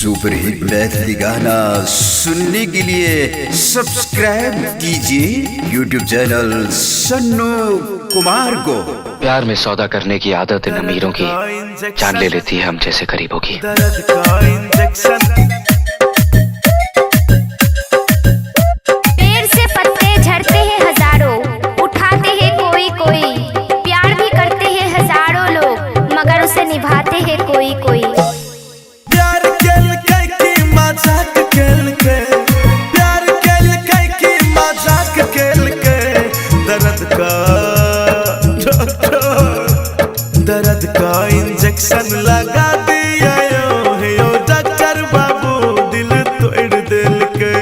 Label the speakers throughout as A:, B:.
A: Super hit Maithili गाना सुनने के लिए सब्सक्राइब कीजिए यूट्यूब चैनल सन्नू कुमार को।
B: प्यार में सौदा करने की आदत इन अमीरों की जान ले लेती है हम जैसे गरीबों की।
C: पेड़ से पत्ते झड़ते हैं हजारों, उठाते हैं कोई कोई, प्यार भी करते हैं हजारों लोग मगर उसे निभाते हैं कोई कोई।
D: प्यार केल कई की मजाक केल के, प्यार केल कई की मजाक केल के, दर्द का इंजेक्शन लगा दिया यो डॉक्टर बाबू दिल तोड़ दिल के।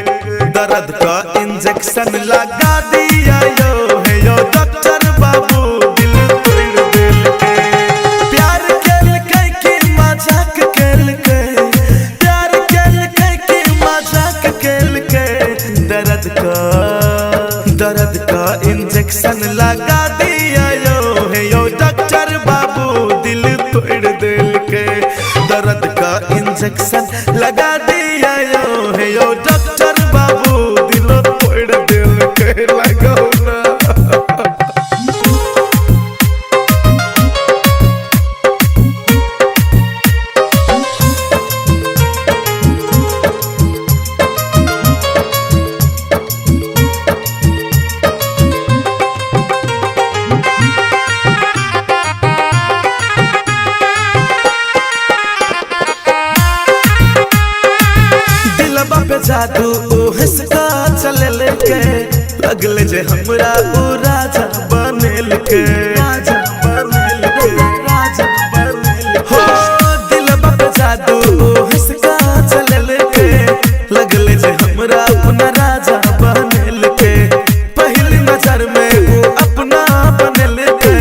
D: दर्द का इंजेक्शन लगा दिया यो डॉक्टर बाबू दिल तोड़ दिल के। प्यार केल कई की मजाक केल के, प्यार केल कई की मजाक केल के, दर्द का इंजेक्शन लगा दिया यो डॉक्टर बाबू दिल तोड़ दिल के। दर्द का इंजेक्शन लगा दिया यो डॉक्टर बाबू दिल तोड़ दिल के। लगाओ ना जादू हिसका चले के, लगले जे हमरा उ राजा बनेल के। राजा बनेल के, राजा बनेल के। हो दिलबा पे जादू हिसका चले के, लगले जे हमरा अपना राजा बनेल के। पहली नजर में वो अपना बनेल के,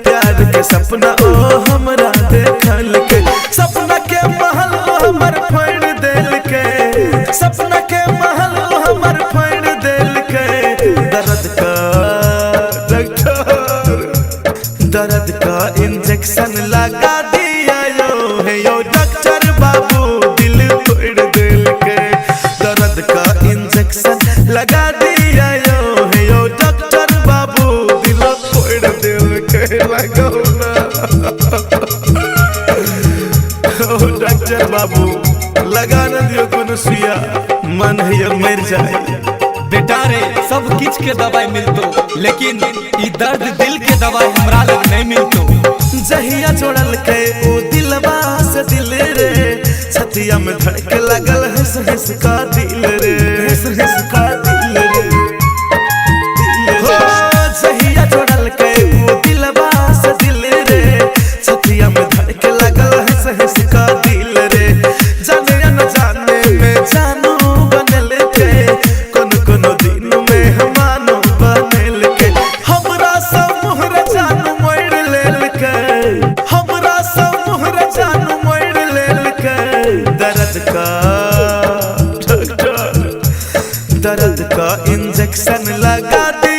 D: प्यार के सपना ओ हमरा देखल के। सपना के महल हमर फोड़ देल के, सपना के महल हमर फोड़ दिल के। दर्द का इंजेक्शन लगा दिया यो डॉक्टर बाबू दिल तोड़ दिल के। दर्द का इंजेक्शन लगा दिया यो डॉक्टर बाबू दिल तोड़ दिल के। लगाओ ना डॉक्टर बाबू लगा न दियो कोनो सुइया, मन है मर जाए।
E: बेटा रे सब किच के दवाई मिलतो, लेकिन ई दर्द दिल के दवाई हमरा लग नहीं मिलतो।
D: जहिया जोड़ल के ओ दिलवा से दिल रे, छतिया में धड़के लगल हिस हिस का दिल रे, हिस हिस का दिल रे। हो जहिया जोड़ल के ओ दिलवा से दिल रे, छतिया में धड़के लगल हिस हिस का दिल रे। जाने या न जाने में जानू बनल के, कोन कोन दिन में हमानो बनल के। हमरा सब मोहर जानू मोड़ लेल के, हमरा सब मोहर जानू मोड़ लेल के। दर्द का इंजेक्शन लगा दे